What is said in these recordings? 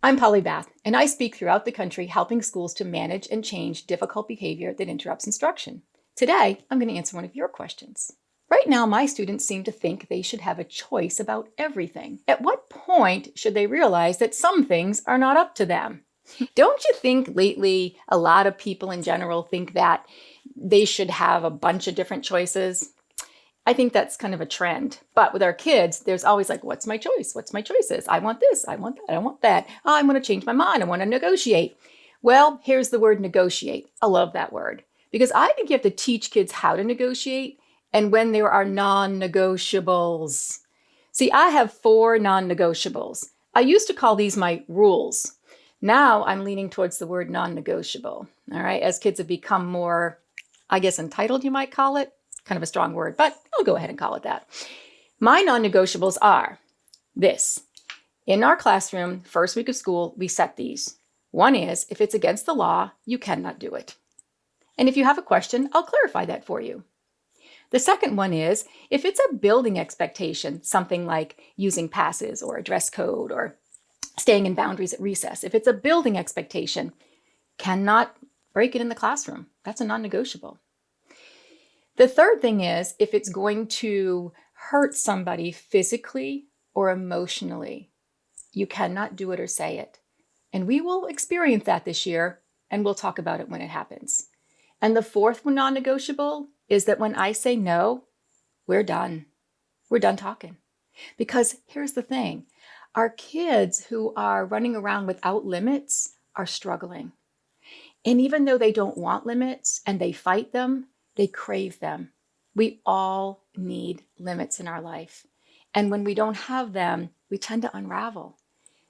I'm Polly Bath, and I speak throughout the country helping schools to manage and change difficult behavior that interrupts instruction. Today, I'm going to answer one of your questions. Right now, my students seem to think they should have a choice about everything. At what point should they realize that some things are not up to them? Don't you think lately a lot of people in general think that they should have a bunch of different choices? I think that's kind of a trend. But with our kids, there's always like, what's my choice? What's my choices? I want this. I want that. I want that. Oh, I'm going to change my mind. I want to negotiate. Well, here's the word negotiate. I love that word because I think you have to teach kids how to negotiate and when there are non-negotiables. See, I have 4 non-negotiables. I used to call these my rules. Now I'm leaning towards the word non-negotiable. All right. As kids have become more, I guess, entitled, you might call it. Kind of a strong word, but I'll go ahead and call it that. My non-negotiables are this. In our classroom, first week of school, we set these. One is, if it's against the law, you cannot do it. And if you have a question, I'll clarify that for you. The second one is, if it's a building expectation, something like using passes or a dress code or staying in boundaries at recess, if it's a building expectation, cannot break it in the classroom. That's a non-negotiable. The third thing is, if it's going to hurt somebody physically or emotionally, you cannot do it or say it. And we will experience that this year, and we'll talk about it when it happens. And the fourth non-negotiable is that when I say no, we're done. We're done talking. Because here's the thing. Our kids who are running around without limits are struggling. And even though they don't want limits and they fight them, they crave them. We all need limits in our life. And when we don't have them, we tend to unravel.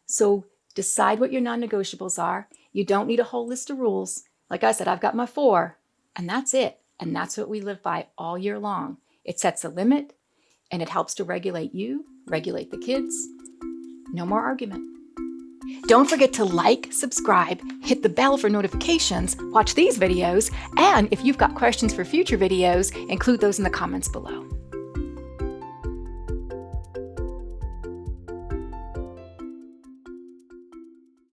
So decide what your non-negotiables are. You don't need a whole list of rules. Like I said, I've got my 4, and that's it. And that's what we live by all year long. It sets a limit, and it helps to regulate you, regulate the kids. No more argument. Don't forget to like, subscribe, hit the bell for notifications, watch these videos, and if you've got questions for future videos, include those in the comments below.